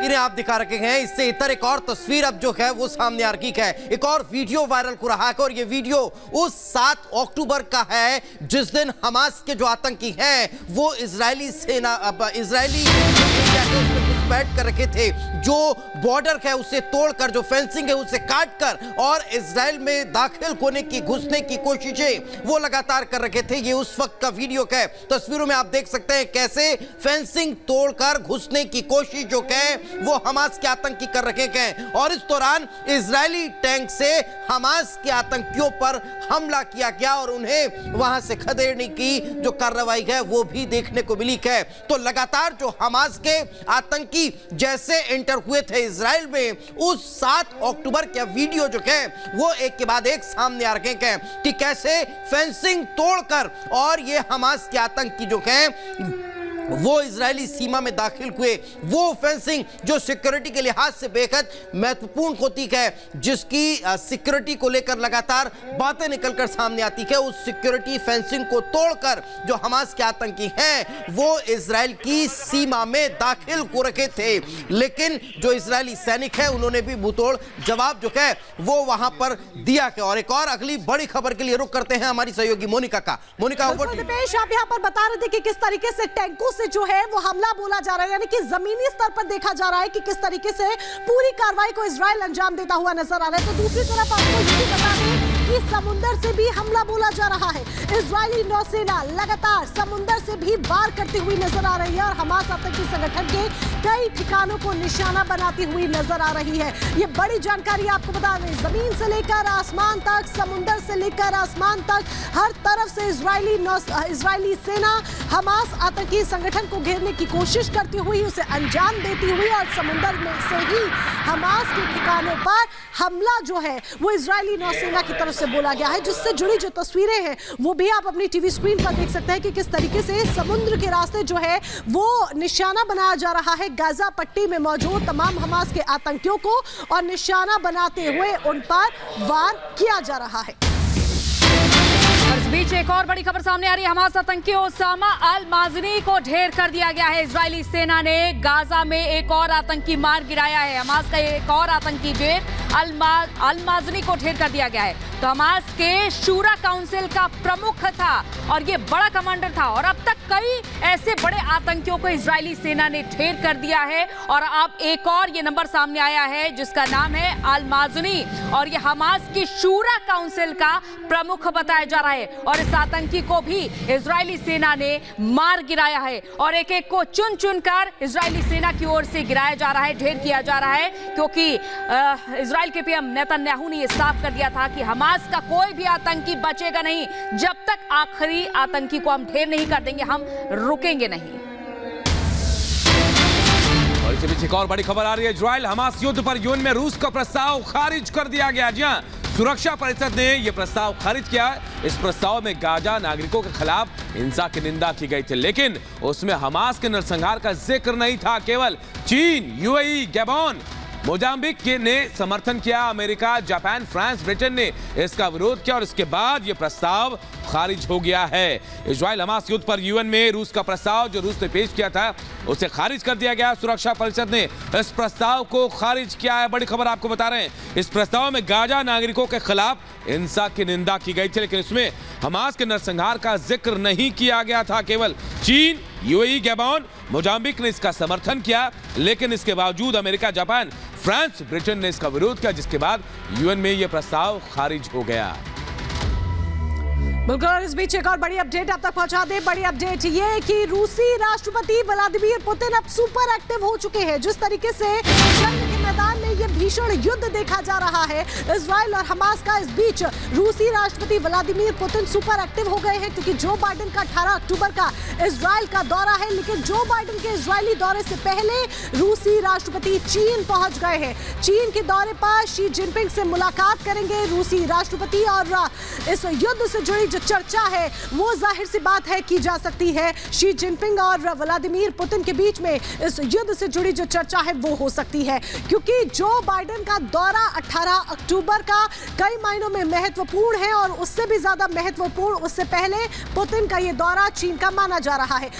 इन्हें आप दिखा रखे हैं। इससे इतर एक और तस्वीर अब जो है वो सामने आ रही है। एक और वीडियो वायरल हो रहा है और ये वीडियो उस 7 अक्टूबर का है जिस दिन हमास के जो आतंकी हैं वो इजरायली सेना इजरायली बैठ कर रखे थे, जो बॉर्डर है उसे तोड़कर, जो फेंसिंग है उसे काटकर और इजराइल में दाखिल होने की, घुसने की कोशिशें वो लगातार कर रखे थे। ये उस वक्त का वीडियो है। तस्वीरों में आप देख सकते हैं कैसे फेंसिंग तोड़कर घुसने की कोशिश जो है वो हमास के आतंकी कर रखे हैं और इस दौरान इजरायली टैंक से हमास के आतंकियों पर हमला किया गया और उन्हें वहां से खदेड़ने की जो कार्रवाई है वो भी देखने को मिली है। तो लगातार जो हमास के आतंकी जैसे एंटर हुए थे इजराइल में, उस 7 अक्टूबर का वीडियो जो है वो एक के बाद एक सामने आ रहे हैं कि कैसे फेंसिंग तोड़कर और ये हमास के आतंकी जो है वो इजरायली सीमा में दाखिल हुए। वो फेंसिंग जो सिक्योरिटी के लिहाज से बेहद महत्वपूर्ण होती है, जिसकी सिक्योरिटी को लेकर लगातार बातें निकलकर सामने आती है, उस सिक्योरिटी फेंसिंग को तोड़कर जो हमास के आतंकी हैं वो इजराइल की सीमा में दाखिल हो रखे थे। लेकिन जो इजरायली सैनिक है उन्होंने भी मुंहतोड़ जवाब जो है वो वहां पर दिया है। और एक और अगली बड़ी खबर के लिए रुख करते हैं हमारी सहयोगी मोनिका का। मोनिका, आप यहाँ पर बता रहे थे कि किस तरीके से टैंकों से जो है वो हमला बोला जा रहा है, यानी कि जमीनी स्तर पर देखा जा रहा है कि किस तरीके से पूरी कार्रवाई को इजराइल अंजाम देता हुआ नजर आ रहा है। तो दूसरी तरफ आपको ये भी बता दें कि समुद्र से भी हमला बोला जा रहा है। इजरायली नौसेना लगातार समुद्र से भी वार करती हुई नजर आ रही है और हमास आतंकी संगठन के कई ठिकानों को निशाना बनाती हुई नजर आ रही है। ये बड़ी जानकारी आपको बता दें, जमीन से लेकर आसमान तक, समुद्र से लेकर आसमान तक, हर तरफ से इजरायली सेना हमास आतंकी संगठन को घेरने की कोशिश करती हुई, उसे अंजाम देती हुई और समुद्र में से ही हमास के ठिकानों पर हमला जो है वो इजरायली नौसेना की तरफ से बोला गया है। जिससे जुड़ी जो तस्वीरें हैं वो भी आप अपनी टीवी स्क्रीन पर देख सकते हैं कि किस तरीके से समुद्र के रास्ते जो है वो निशाना बनाया जा रहा है गाजा पट्टी में मौजूद तमाम हमास के आतंकियों को और निशाना बनाते हुए उन पर वार किया जा रहा है। इस बीच एक और बड़ी खबर सामने आ रही है। हमास आतंकी ओसामा अल माजनी को ढेर कर दिया गया है। इजरायली सेना ने गाजा में एक और आतंकी मार गिराया है। हमास का एक और आतंकी अल माजनी को ढेर कर दिया गया है। तो हमास के शूरा काउंसिल का प्रमुख था और ये बड़ा कमांडर था और अब तक कई ऐसे बड़े आतंकियों को इजरायली सेना ने ढेर कर दिया है और अब एक और ये नंबर सामने आया है जिसका नाम है अल माजनी और ये हमास की शूरा काउंसिल का प्रमुख बताया जा रहा है और इस आतंकी को भी इजरायली सेना ने मार गिराया है और एक एक को चुन चुनकर इजरायली सेना की ओर से गिराया जा रहा है, ढेर किया जा रहा है, क्योंकि इजराइल के पीएम नेतन्याहू ने यह साफ कर दिया था कि हमास का कोई भी आतंकी बचेगा नहीं जब तक आखिरी आतंकी को हम ढेर नहीं कर देंगे, हम रुकेंगे नहीं। और इसी बीच एक और बड़ी खबर आ रही है। इजराइल हमास युद्ध पर यूएन में रूस का प्रस्ताव खारिज कर दिया गया। जी हां, सुरक्षा परिषद ने यह प्रस्ताव खारिज किया। इस प्रस्ताव में गाजा नागरिकों के खिलाफ हिंसा की निंदा की गई थी, लेकिन उसमें हमास के नरसंहार का जिक्र नहीं था। केवल चीन, यूएई, गैबोन, मोजाम्बिक ने समर्थन किया। अमेरिका, जापान, फ्रांस, ब्रिटेन ने इसका विरोध किया और इसके बाद यह प्रस्ताव खारिज हो गया है। इजराइल हमास युद्ध पर यूएन में रूस का प्रस्ताव जो रूस ने पेश किया था उसे खारिज कर दिया गया। सुरक्षा परिषद ने इस प्रस्ताव को खारिज किया है। बड़ी खबर आपको बता रहे हैं, इस प्रस्ताव में गाजा नागरिकों के खिलाफ हिंसा की निंदा की गई थी, लेकिन इसमें हमास के नरसंहार का जिक्र नहीं किया गया था। केवल चीन, यूएई, गैबोन, मोजाम्बिक ने इसका समर्थन किया, लेकिन इसके बावजूद अमेरिका, जापान, फ्रांस, ब्रिटेन ने इसका विरोध किया, जिसके बाद यूएन में यह प्रस्ताव खारिज हो गया। बिल्कुल, और इस बीच एक और बड़ी अपडेट आप तक पहुंचा दे। बड़ी अपडेट ये कि रूसी राष्ट्रपति व्लादिमीर पुतिन अब सुपर एक्टिव हो चुके हैं। जिस तरीके से जंग के मैदान में ये भीषण युद्ध देखा जा रहा है इजराइल और हमास का, इस बीच रूसी राष्ट्रपति व्लादिमीर पुतिन सुपर एक्टिव हो गए हैं क्योंकि जो बाइडेन का 18 अक्टूबर का इजराइल का दौरा है, लेकिन जो बाइडेन के इजरायली दौरे से पहले रूसी राष्ट्रपति चीन पहुंच गए हैं। चीन के दौरे पर शी जिनपिंग से मुलाकात करेंगे रूसी राष्ट्रपति और इस युद्ध से जुड़ी जो चर्चा है वो जाहिर सी बात है की जा सकती है। शी जिनपिंग और व्लादिमीर पुतिन के बीच में इस युद्ध से जुड़ी जो चर्चा है वो हो सकती है, क्योंकि जो बाइडेन का दौरा 18 अक्टूबर का कई मायनों में महत्वपूर्ण है और उससे भी ज्यादा महत्वपूर्ण उससे पहले पुतिन का ये दौरा चीन का माना जा रहा है।